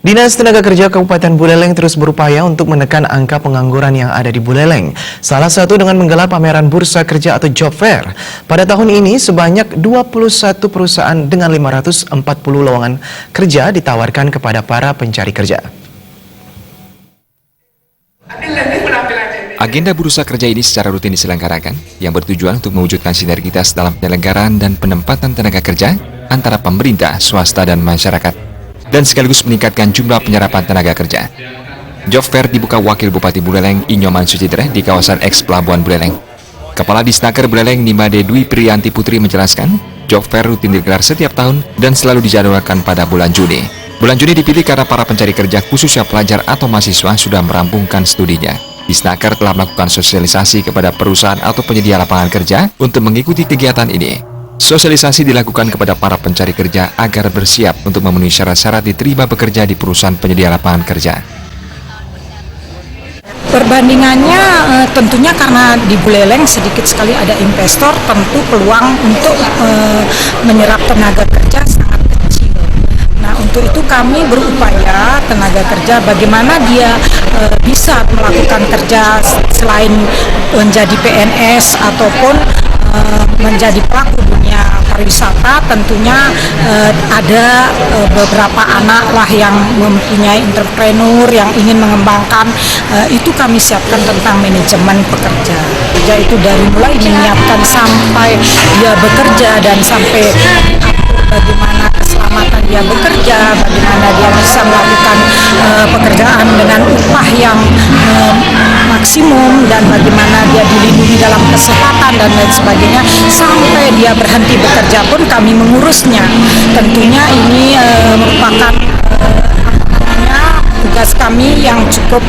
Dinas Tenaga Kerja Kabupaten Buleleng terus berupaya untuk menekan angka pengangguran yang ada di Buleleng. Salah satu dengan menggelar pameran bursa kerja atau job fair. Pada tahun ini sebanyak 21 perusahaan dengan 540 lowongan kerja ditawarkan kepada para pencari kerja. Agenda bursa kerja ini secara rutin diselenggarakan yang bertujuan untuk mewujudkan sinergitas dalam penyelenggaraan dan penempatan tenaga kerja antara pemerintah, swasta, dan masyarakat, dan sekaligus meningkatkan jumlah penyerapan tenaga kerja. Job fair dibuka Wakil Bupati Buleleng Inyoman Sucitra di kawasan Eks Pelabuhan Buleleng. Kepala Disnaker Buleleng Nimade Dwi Priyanti Putri menjelaskan, job fair rutin digelar setiap tahun dan selalu dijadwalkan pada bulan Juni. Bulan Juni dipilih karena para pencari kerja khususnya pelajar atau mahasiswa sudah merampungkan studinya. Disnaker telah melakukan sosialisasi kepada perusahaan atau penyedia lapangan kerja untuk mengikuti kegiatan ini. Sosialisasi dilakukan kepada para pencari kerja agar bersiap untuk memenuhi syarat-syarat diterima bekerja di perusahaan penyedia lapangan kerja. Perbandingannya tentunya karena di Buleleng sedikit sekali ada investor, tentu peluang untuk menyerap tenaga kerja sangat kecil. Nah, untuk itu kami berupaya tenaga kerja bagaimana dia bisa melakukan kerja selain menjadi PNS ataupun menjadi pelaku dunia pariwisata. Tentunya ada beberapa anak lah yang mempunyai entrepreneur yang ingin mengembangkan, itu kami siapkan tentang manajemen pekerja. Yaitu dari mulai menyiapkan sampai dia bekerja dan sampai bagaimana keselamatan dia bekerja, bagaimana dia bisa melakukan pekerjaan dengan upah yang maksimum, dan bagaimana dia dilindungi dalam kesehatan dan lain sebagainya, sampai dia berhenti bekerja pun kami mengurusnya. Tentunya ini merupakan tugas kami yang cukup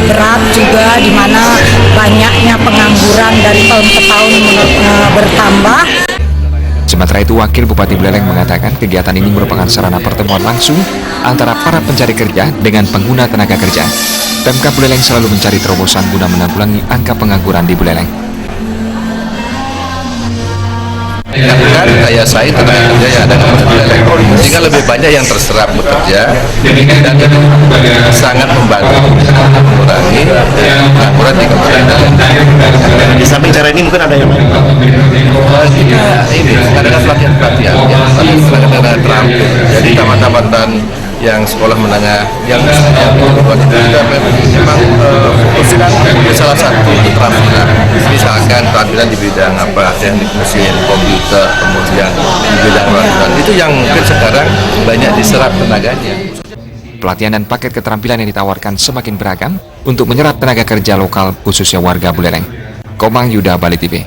berat juga, di mana banyaknya pengangguran dari tahun ke tahun bertambah. Sementara itu, Wakil Bupati Buleleng mengatakan kegiatan ini merupakan sarana pertemuan langsung antara para pencari kerja dengan pengguna tenaga kerja. Pemkab Buleleng selalu mencari terobosan guna menanggulangi angka pengangguran di Buleleng. Lakukan daya saing tenaga kerja yang ada di Buleleng, sehingga lebih banyak yang terserap bekerja, dan itu sangat membantu mengurangi pengangguran di Kabupaten Buleleng. Di samping cara ini mungkin ada yang lain. Kita ini adalah pelatihan ya, tenaga terampil. Jadi taman-taman yang sekolah menengah yang membuat itu kita memang fokuskan salah satu keterampilan, misalkan keterampilan di bidang teknik mesin, komputer, kemudian di bidang peralatan, itu yang mungkin sekarang banyak diserap tenaganya. Pelatihan dan paket keterampilan yang ditawarkan semakin beragam untuk menyerap tenaga kerja lokal khususnya warga Buleleng. Komang Yuda, Bali TV.